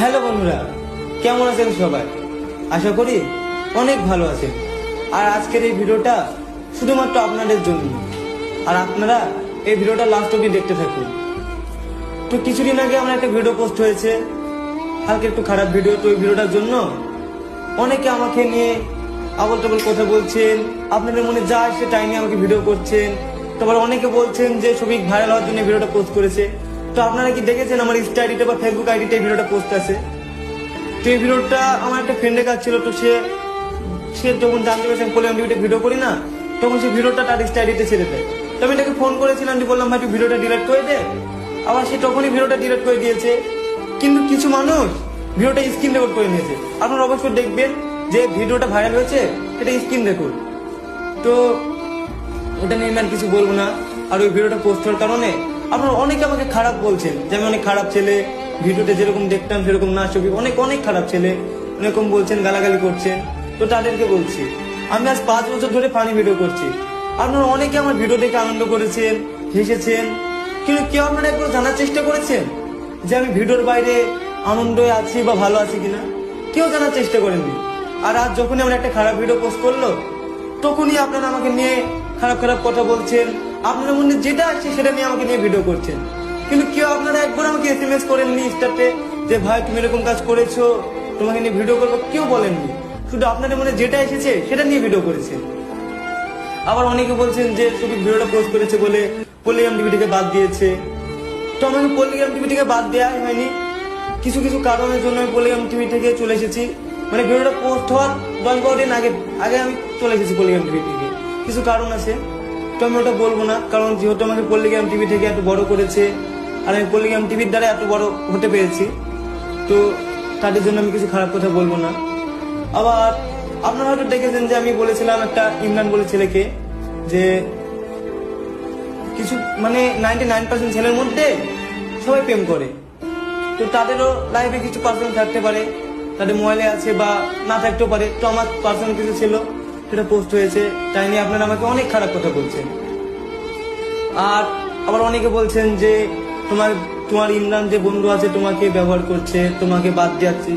Hello বন্ধুরা, কেমন আছেন সবাই? আশা করি অনেক ভালো আছেন। আর আজকের এই ভিডিওটা শুধুমাত্র আপনাদের জন্য, আর আপনারা এই ভিডিওটা লাস্ট অবধি দেখতে থাকুন। তো কিছুদিন আগে আমার একটা ভিডিও পোস্ট হয়েছে, হালকা একটু খারাপ ভিডিও। তো এই ভিডিওটার জন্য অনেকে আমাকে নিয়ে আবল তাবল কথা বলছেন, আপনাদের মনে যা আসে তাই নিয়ে আমাকে ভিডিও করছেন। তারপর অনেকে বলছেন যে সবিক ভাইরাল হওয়ার জন্য ভিডিওটা পোস্ট করেছে। তো আপনারা কি দেখেছেন আমার ইনস্টা আইডিতে বা ফেসবুক আইডিতে এই ভিডিওটা পোস্ট আছে? তো এই ভিডিওটা আমার একটা ফ্রেন্ডের কাছে ছিল। তো সে যখন জানতে পেরেছে আমি পলিগ্রাম টিভিতে ভিডিও করি না, তখন সে ভিডিওটা তার ইনস্টা আইডিতে ছেড়ে দেয়। তো আমি তাকে ফোন করেছিলাম, যে বললাম ভাই তুই ভিডিওটা ডিলিট করে দে। আবার সে তখনই ভিডিওটা ডিলিট করে দিয়েছে। কিন্তু কিছু মানুষ ভিডিওটা স্ক্রিন রেকর্ড করে নিয়েছে। আপনারা অবশ্যই দেখবেন যে ভিডিওটা ভাইরাল হয়েছে, এটা স্ক্রিন রেকর্ড। তো ওটা নিয়ে আমি আর কিছু বলবো না। আর ওই ভিডিওটা পোস্ট হওয়ার কারণে আপনারা অনেকে আমাকে খারাপ বলছেন, যে আমি অনেক খারাপ ছেলে, ভিডিওতে যেরকম দেখতাম সেরকম না, ছবি অনেক অনেক খারাপ ছেলে এরকম বলছেন, গালাগালি করছেন। তো তাদেরকে বলছি, আমি আজ 5 বছর ধরে ফানি ভিডিও করছি। আপনারা অনেকে আমার ভিডিও দেখে আনন্দ করেছেন, হেসেছেন, কিন্তু কেউ আপনারা একবার জানার চেষ্টা করেছেন যে আমি ভিডিওর বাইরে আনন্দে আছি বা ভালো আছি কিনা? কেউ জানার চেষ্টা করেননি। আর আজ যখনই আমরা একটা খারাপ ভিডিও পোস্ট করলো, তখনই আপনারা আমাকে নিয়ে খারাপ খারাপ কথা বলছেন। আপনার মনে যেটা আসছে সেটা নিয়ে আমাকে নিয়ে ভিডিও করছেন। কিন্তু কেউ আপনারা একবার আমাকে SMS করেননি ইনস্টাতে যে ভাই তুমি এরকম কাজ করেছো, তোমাকে নিয়ে ভিডিও করবো, কেউ বলেননি। শুধু আপনাদের মনে যেটা এসেছে সেটা নিয়ে ভিডিও করেছেন। আবার অনেকে বলছেন যে শুধু ভিডিওটা পোস্ট করেছে বলে পলিগ্রাম টিভি থেকে বাদ দিয়েছে। তো আমাকে পলিগ্রাম টিভি থেকে বাদ দেওয়া হয়নি, কিছু কিছু কারণের জন্য আমি পলিগ্রাম টিভি থেকে চলে এসেছি। মানে ভিডিওটা পোস্ট হওয়ার 10-12 দিন আগে আগে আমি চলে এসেছি পলিগ্রাম টিভি থেকে। কিছু কারণ আছে, তো আমি ওটা বলবো না, কারণ যেহেতু আমাকে পলিগ্রাম টিভি থেকে এত বড় করেছে, আর আমি পলিগ্রাম টিভির দ্বারা এত বড় হতে পেরেছি, তো তাদের জন্য আমি কিছু খারাপ কথা বলবো না। আবার আপনারা হয়তো দেখেছেন যে আমি বলেছিলাম একটা ইমরান বলে ছেলেকে যে কিছু মানে 99% ছেলের মধ্যে সবাই প্রেম করে। তো তাদেরও লাইফে কিছু পার্সোনাল থাকতে পারে, তাদের মোবাইলে আছে বা না থাকতেও পারে। তো আমার পার্সোনাল কিছু ছিল, সেটা পোস্ট হয়েছে, তাই নিয়ে আপনারা আমাকে অনেক খারাপ কথা বলছেন। আর আবার অনেকে বলছেন যে তোমার ইমরান যে বন্ধু আছে তোমাকে ব্যবহার করছে, তোমাকে বাদ দিচ্ছে।